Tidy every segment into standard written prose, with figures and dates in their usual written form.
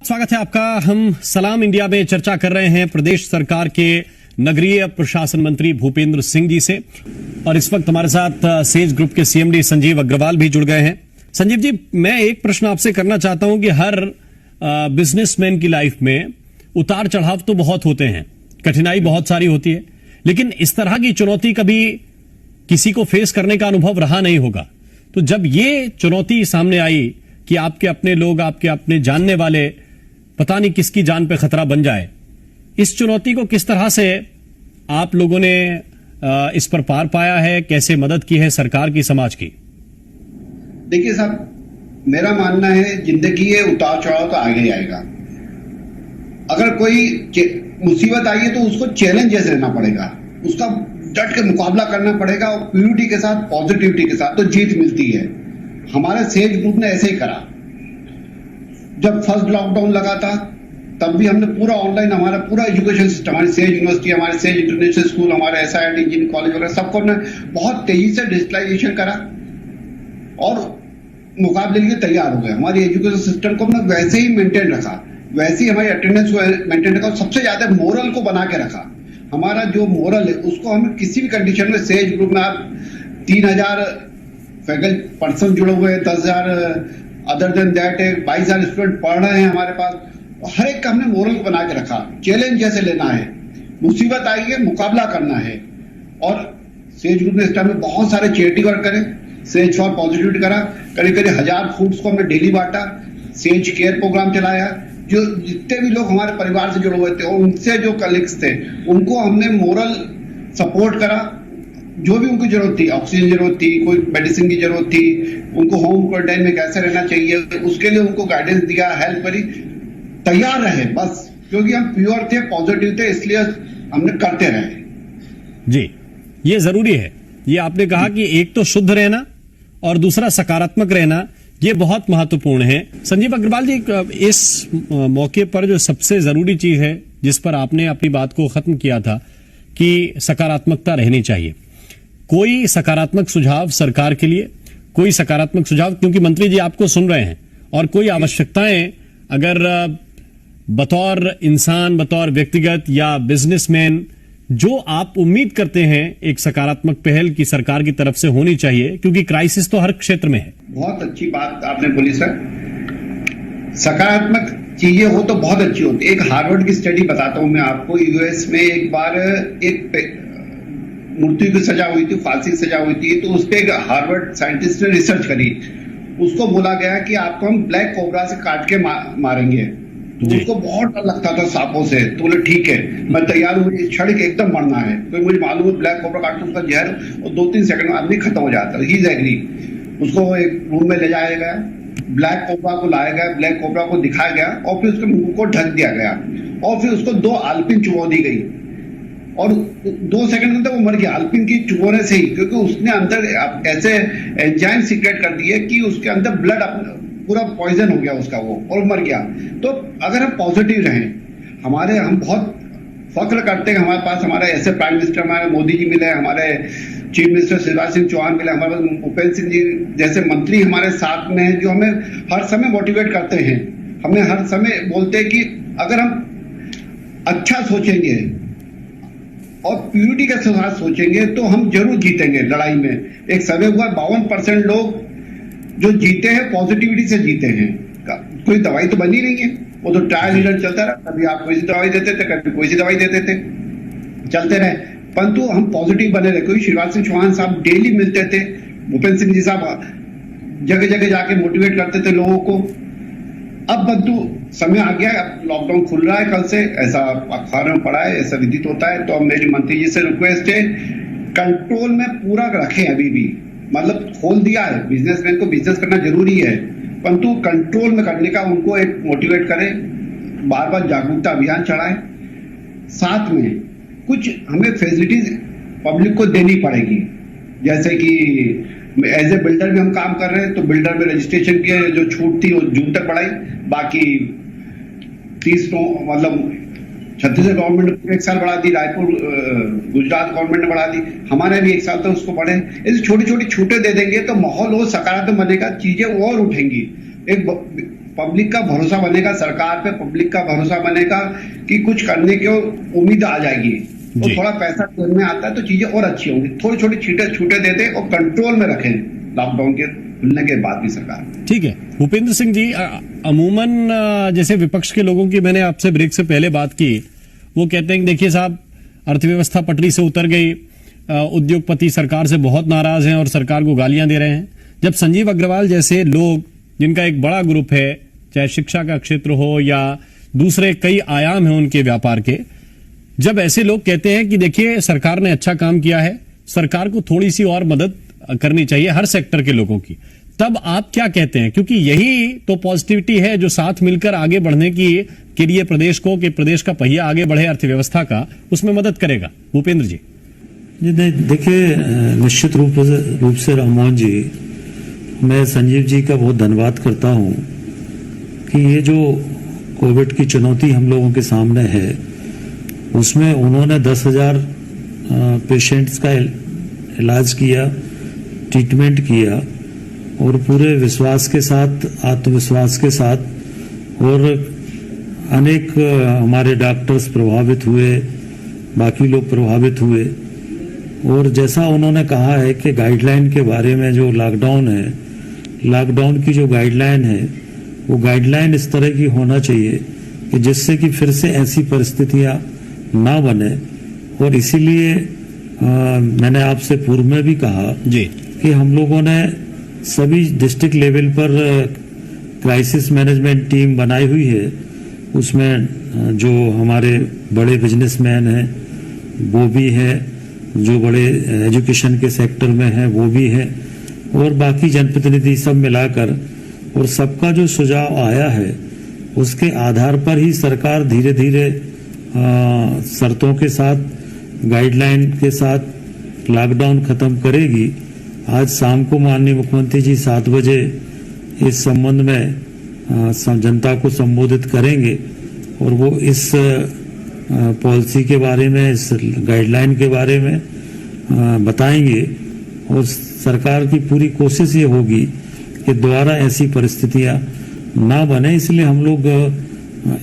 स्वागत है आपका। हम सलाम इंडिया में चर्चा कर रहे हैं प्रदेश सरकार के नगरीय प्रशासन मंत्री भूपेंद्र सिंह जी से, और इस वक्त हमारे साथ सेज ग्रुप के सीएमडी संजीव अग्रवाल भी जुड़ गए हैं। संजीव जी, मैं एक प्रश्न आपसे करना चाहता हूं कि हर बिजनेसमैन की लाइफ में उतार चढ़ाव तो बहुत होते हैं, कठिनाई बहुत सारी होती है, लेकिन इस तरह की चुनौती कभी किसी को फेस करने का अनुभव रहा नहीं होगा। तो जब ये चुनौती सामने आई कि आपके अपने लोग, आपके अपने जानने वाले, पता नहीं किसकी जान पे खतरा बन जाए, इस चुनौती को किस तरह से आप लोगों ने इस पर पार पाया है, कैसे मदद की है सरकार की, समाज की? देखिए साहब, मेरा मानना है जिंदगी है, उतार चढ़ाव तो आगे ही आएगा। अगर कोई मुसीबत आई है तो उसको चैलेंज जैसे लेना पड़ेगा, उसका डट के मुकाबला करना पड़ेगा, और प्योरिटी के साथ, पॉजिटिविटी के साथ तो जीत मिलती है। हमारे सेज ग्रुप ने ऐसे ही करा। जब फर्स्ट लॉकडाउन लगा था तब भी हमने पूरा ऑनलाइन, हमारा पूरा एजुकेशन सिस्टम, हमारी सेज यूनिवर्सिटी, हमारे सेज इंटरनेशनल स्कूल, हमारे SIT इंजीनियरिंग कॉलेज वगैरह सबको हमने बहुत तेजी से डिजिटलाइजेशन करा और मुकाबले के लिए तैयार हो गए। हमारी एजुकेशन सिस्टम को हमने वैसे ही मेंटेन रखा, वैसे ही हमारी अटेंडेंस को मेंटेन रखा, और सबसे ज्यादा मोरल को बना के रखा। हमारा जो मोरल है उसको हम किसी भी कंडीशन में, सेज ग्रुप में आप 3000 फैकल्टी पर्सन जुड़े हुए हैं, 10,000 अदर देन दैट 22,000 स्टूडेंट पढ़ रहे हैं हमारे पास। हर एक का हमने मोरल को बना के रखा, चैलेंज जैसे लेना है, मुसीबत आई है मुकाबला करना है। और सेज ग्रुप ने इस टाइम में बहुत सारे चैरिटी वर्क करे, सेज फॉर पॉजिटिविटी करा, करीब 1000 फूड्स को हमने डेली बांटा, सेज केयर प्रोग्राम चलाया। जो जितने भी लोग हमारे परिवार से जुड़े हुए थे और उनसे जो कलीग्स थे उनको हमने मोरल सपोर्ट करा। जो भी उनको जरूरत थी, ऑक्सीजन जरूरत थी, कोई मेडिसिन की जरूरत थी, उनको होम क्वारंटाइन में कैसे रहना चाहिए, उसके लिए उनको गाइडेंस दिया, हेल्प करी। तैयार रहे बस, क्योंकि हम प्योर थे, पॉजिटिव थे, इसलिए हमने करते रहे। जी, ये जरूरी है। ये आपने कहा कि एक तो शुद्ध रहना और दूसरा सकारात्मक रहना, ये बहुत महत्वपूर्ण है। संजीव अग्रवाल जी, इस मौके पर जो सबसे जरूरी चीज है जिस पर आपने अपनी बात को खत्म किया था कि सकारात्मकता रहनी चाहिए, कोई सकारात्मक सुझाव सरकार के लिए, कोई सकारात्मक सुझाव, क्योंकि मंत्री जी आपको सुन रहे हैं, और कोई आवश्यकताएं अगर बतौर इंसान, बतौर व्यक्तिगत या बिजनेसमैन जो आप उम्मीद करते हैं एक सकारात्मक पहल की सरकार की तरफ से होनी चाहिए, क्योंकि क्राइसिस तो हर क्षेत्र में है। बहुत अच्छी बात आपने बोली सर। सकारात्मक चीजें हो तो बहुत अच्छी होती है। एक हार्वर्ड की स्टडी बताता हूं मैं आपको। US में एक बार एक मृत्यु की सजा हुई थी, फांसी की सजा हुई थी, तो उस पर एक हार्वर्ड साइंटिस्ट ने रिसर्च करी। उसको बोला गया कि आपको हम ब्लैक कोबरा से काट के मारेंगे। तो उसको बहुत डर लगता था सांपों से, तो बोले ठीक है, मैं तैयार हूँ, इस क्षण के एकदम मरना है, तो मुझे मालूम है ब्लैक कोबरा काटते उसका जहर और 2-3 सेकंड में आदमी खत्म हो जाता है। He is agree. उसको एक रूम में ले जाया गया, ब्लैक कोबरा को लाया गया, ब्लैक कोबरा को दिखाया गया और फिर उसके मुंह को ढक दिया गया, और फिर उसको 2 आलपिन चुबो दी गई, और 2 सेकंड में तो वो मर गया आलपिन की चुभोने से ही, क्योंकि उसने अंदर ऐसे एंजाइम सीक्रेट कर दिए कि उसके अंदर ब्लड पूरा पॉइजन हो गया उसका, वो और मर गया। तो अगर हम पॉजिटिव रहें, हम बहुत फख्र करते हैं हमारे पास हमारे ऐसे प्राइम मिनिस्टर, हमारे मोदी जी मिले, हमारे चीफ मिनिस्टर शिवराज सिंह चौहान मिले, हमारे भूपेंद्र सिंह जी जैसे मंत्री हमारे साथ में हैं, जो हमें हर समय मोटिवेट करते हैं, हमें हर समय बोलते हैं कि अगर हम अच्छा सोचेंगे और प्यूरिटी के साथ सोचेंगे तो हम जरूर जीतेंगे लड़ाई में। एक सर्वे हुआ, 52% लोग जो जीते हैं पॉजिटिविटी से जीते हैं। कोई दवाई तो बनी नहीं है, वो तो ट्रायल रिजल्ट चलता रहा, कभी आप कोई सी दवाई देते थे, कभी कोई सी दवाई देते थे, चलते रहे, परंतु हम पॉजिटिव बने रहे। कोई शिवराज सिंह चौहान साहब डेली मिलते थे, भूपेंद्र सिंह जी साहब जगह जगह जाके मोटिवेट करते थे लोगों को। अब बंधु समय आ गया, अब लॉकडाउन खुल रहा है कल से, ऐसा अखबार में पड़ा है, ऐसा विदित होता है। तो अब मेरी मंत्री जी से रिक्वेस्ट है, कंट्रोल में पूरा रखें। अभी भी मतलब खोल दिया है, बिजनेसमैन को बिजनेस करना जरूरी है, परंतु कंट्रोल में करने का उनको एक मोटिवेट करें, बार बार जागरूकता अभियान चलाएं। साथ में कुछ हमें फैसिलिटीज पब्लिक को देनी पड़ेगी, जैसे कि एज ए बिल्डर भी हम काम कर रहे हैं, तो बिल्डर में रजिस्ट्रेशन की जो छूट थी वो जून तक बढ़ाई, बाकी 30 मतलब छत्तीसगढ़ गवर्नमेंट ने 1 साल बढ़ा दी, रायपुर गुजरात गवर्नमेंट ने बढ़ा दी, हमारे भी 1 साल तक उसको बढ़े। ऐसी छोटी छोटी छूटें दे देंगे तो माहौल और सकारात्मक बनेगा, चीजें और उठेंगी। एक पब्लिक का भरोसा बनेगा सरकार पे, पब्लिक का भरोसा बनेगा कि कुछ करने की उम्मीद आ जाएगी, तो थोड़ा पैसा जेब में आता है तो चीजें और अच्छी होंगी। थोड़ी छोटी छूटे देते और कंट्रोल में रखें लॉकडाउन के खुलने के बाद भी सरकार। ठीक है भूपेंद्र सिंह जी, अमूमन जैसे विपक्ष के लोगों की मैंने आपसे ब्रेक से पहले बात की, वो कहते हैं कि देखिए साहब, अर्थव्यवस्था पटरी से उतर गई, उद्योगपति सरकार से बहुत नाराज हैं और सरकार को गालियां दे रहे हैं। जब संजीव अग्रवाल जैसे लोग, जिनका एक बड़ा ग्रुप है, चाहे शिक्षा का क्षेत्र हो या दूसरे कई आयाम हैं उनके व्यापार के, जब ऐसे लोग कहते हैं कि देखिए सरकार ने अच्छा काम किया है, सरकार को थोड़ी सी और मदद करनी चाहिए हर सेक्टर के लोगों की, तब आप क्या कहते हैं? क्योंकि यही तो पॉजिटिविटी है जो साथ मिलकर आगे बढ़ने के लिए प्रदेश को, कि प्रदेश का पहिया आगे बढ़े अर्थव्यवस्था का, उसमें मदद करेगा। भूपेंद्र जी देखिए, निश्चित रूप से राममोहन जी, मैं संजीव जी का बहुत धन्यवाद करता हूं कि ये जो कोविड की चुनौती हम लोगों के सामने है, उसमें उन्होंने 10,000 पेशेंट्स का इलाज किया, ट्रीटमेंट किया, और पूरे विश्वास के साथ, आत्मविश्वास के साथ, और अनेक हमारे डॉक्टर्स प्रभावित हुए, बाकी लोग प्रभावित हुए। और जैसा उन्होंने कहा है कि गाइडलाइन के बारे में, जो लॉकडाउन है, लॉकडाउन की जो गाइडलाइन है, वो गाइडलाइन इस तरह की होना चाहिए कि जिससे कि फिर से ऐसी परिस्थितियां ना बने। और इसीलिए मैंने आपसे पूर्व में भी कहा जी कि हम लोगों ने सभी डिस्ट्रिक्ट लेवल पर क्राइसिस मैनेजमेंट टीम बनाई हुई है। उसमें जो हमारे बड़े बिजनेसमैन हैं वो भी हैं, जो बड़े एजुकेशन के सेक्टर में हैं वो भी हैं, और बाकी जनप्रतिनिधि सब मिलाकर, और सबका जो सुझाव आया है उसके आधार पर ही सरकार धीरे धीरे शर्तों के साथ, गाइडलाइन के साथ लॉकडाउन खत्म करेगी। आज शाम को माननीय मुख्यमंत्री जी 7 बजे इस संबंध में जनता को संबोधित करेंगे, और वो इस पॉलिसी के बारे में, इस गाइडलाइन के बारे में बताएंगे। और सरकार की पूरी कोशिश ये होगी कि दोबारा ऐसी परिस्थितियां ना बने, इसलिए हम लोग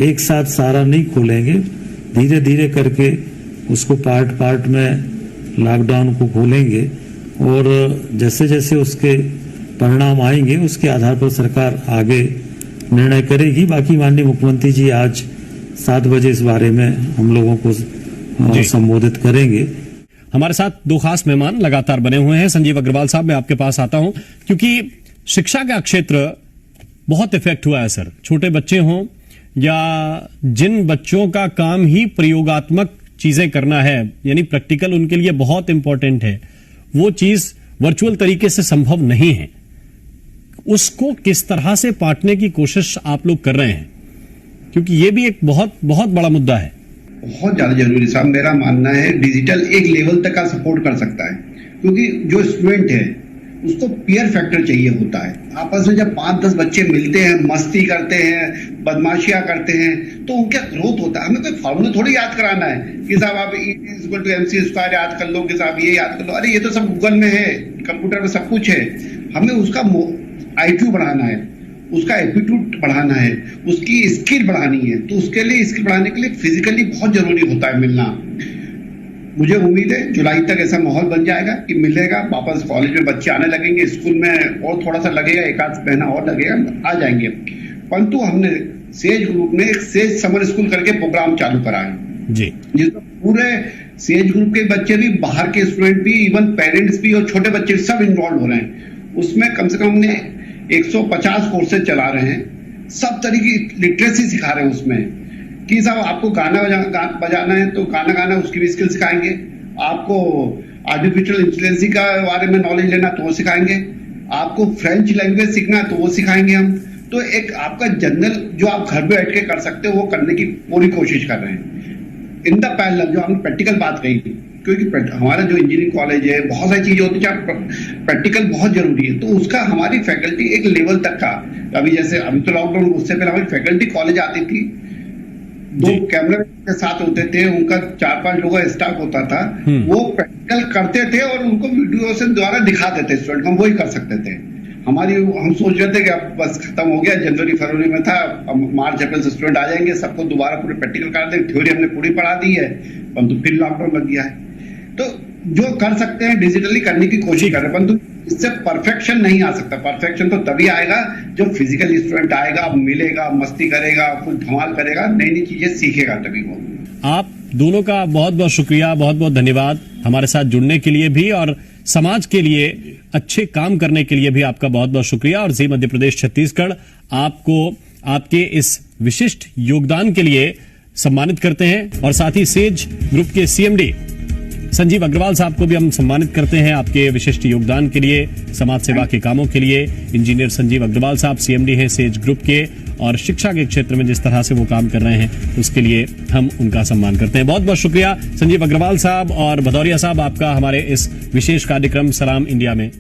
एक साथ सारा नहीं खोलेंगे, धीरे धीरे करके उसको पार्ट में लॉकडाउन को खोलेंगे, और जैसे जैसे उसके परिणाम आएंगे उसके आधार पर सरकार आगे निर्णय करेगी। बाकी माननीय मुख्यमंत्री जी आज 7 बजे इस बारे में हम लोगों को संबोधित करेंगे। हमारे साथ 2 खास मेहमान लगातार बने हुए हैं। संजीव अग्रवाल साहब, मैं आपके पास आता हूं क्योंकि शिक्षा का क्षेत्र बहुत इफेक्ट हुआ है सर। छोटे बच्चे हों या जिन बच्चों का काम ही प्रयोगात्मक चीजें करना है, यानी प्रैक्टिकल उनके लिए बहुत इंपॉर्टेंट है, वो चीज वर्चुअल तरीके से संभव नहीं है। उसको किस तरह से पाटने की कोशिश आप लोग कर रहे हैं? क्योंकि ये भी एक बहुत बहुत बड़ा मुद्दा है। बहुत ज्यादा जरूरी साहब, मेरा मानना है डिजिटल एक लेवल तक का सपोर्ट कर सकता है, क्योंकि जो स्टूडेंट है उसको पीयर फैक्टर चाहिए होता है। आपस में जब 5-10 बच्चे मिलते हैं, मस्ती करते हैं, बदमाशियां करते हैं, तो उनका ग्रोथ होता है। हमें कोई फॉर्मूला थोड़ी याद कराना है कि साहब आप E=MC² याद कर लो, कि साहब ये याद कर लो। अरे ये तो सब गूगल में है, कंप्यूटर में सब कुछ है। हमें उसका IQ बढ़ाना है, उसका एप्टीट्यूड बढ़ाना है, उसकी स्किल बढ़ानी है। तो उसके लिए, स्किल बढ़ाने के लिए फिजिकली बहुत जरूरी होता है मिलना। मुझे उम्मीद है जुलाई तक ऐसा माहौल बन जाएगा कि मिलेगा, वापस कॉलेज में बच्चे आने लगेंगे, स्कूल में और थोड़ा सा लगेगा, 1-8 महीना और लगेगा, आ जाएंगे। परंतु हमने सेज ग्रुप में एक सेज समर स्कूल करके प्रोग्राम चालू करा है जी, जिसमें पूरे सेज ग्रुप के बच्चे भी, बाहर के स्टूडेंट भी, इवन पेरेंट्स भी और छोटे बच्चे सब इन्वॉल्व हो रहे हैं। उसमें कम से कम हमने 150 कोर्सेज चला रहे हैं, सब तरीके की लिटरेसी सिखा रहे हैं उसमें, कि साहब आपको गाना बजाना है तो गाना गाना, उसकी भी स्किल सिखाएंगे। आपको आर्टिफिशियल इंटेलिजेंस का बारे में नॉलेज लेना तो वो सिखाएंगे। आपको फ्रेंच लैंग्वेज सीखना है तो वो सिखाएंगे हम। तो एक आपका जनरल जो आप घर पे बैठ के कर सकते हो वो करने की पूरी कोशिश कर रहे हैं। इन द पैरेलल जो हमने प्रैक्टिकल बात कही थी, क्योंकि हमारा जो इंजीनियरिंग कॉलेज है, बहुत सारी चीजें होती है, प्रैक्टिकल बहुत जरूरी है। तो उसका हमारी फैकल्टी एक लेवल तक का, अभी तो लॉकडाउन, उससे पहले हमारी फैकल्टी कॉलेज आती थी, 2 कैमरे के साथ होते थे, उनका 4-5 लोगों का स्टाफ होता था, वो प्रैक्टिकल करते थे और उनको वीडियो से द्वारा दिखाते थे स्टूडेंट को, हम वही कर सकते थे। हम सोच रहे थे कि अब बस खत्म हो गया, जनवरी फरवरी में था, अब मार्च अप्रैल से स्टूडेंट आ जाएंगे, सबको दोबारा पूरे प्रैक्टिकल करा देंगे, थ्योरी हमने पूरी पढ़ा दी है, परंतु फिर लॉकडाउन लग गया है। तो जो कर सकते हैं डिजिटली करने की कोशिश कर रहे हैं, परंतु इससे परफेक्शन नहीं आ सकता। परफेक्शन तो तभी आएगा जब फिजिकली स्टूडेंट आएगा, मिलेगा, मस्ती करेगा, कुछ धमाल करेगा, नई नई चीजें सीखेगा, तभी वो। आप दोनों का बहुत बहुत शुक्रिया, बहुत बहुत धन्यवाद हमारे साथ जुड़ने के लिए भी, और समाज के लिए अच्छे काम करने के लिए भी आपका बहुत बहुत शुक्रिया। और जी मध्य प्रदेश छत्तीसगढ़ आपको आपके इस विशिष्ट योगदान के लिए सम्मानित करते हैं, और साथ ही सेज ग्रुप के सीएमडी संजीव अग्रवाल साहब को भी हम सम्मानित करते हैं आपके विशिष्ट योगदान के लिए, समाज सेवा के कामों के लिए। इंजीनियर संजीव अग्रवाल साहब सीएमडी हैं सेज ग्रुप के, और शिक्षा के क्षेत्र में जिस तरह से वो काम कर रहे हैं उसके लिए हम उनका सम्मान करते हैं। बहुत बहुत शुक्रिया संजीव अग्रवाल साहब और भदौरिया साहब, आपका हमारे इस विशेष कार्यक्रम सलाम इंडिया में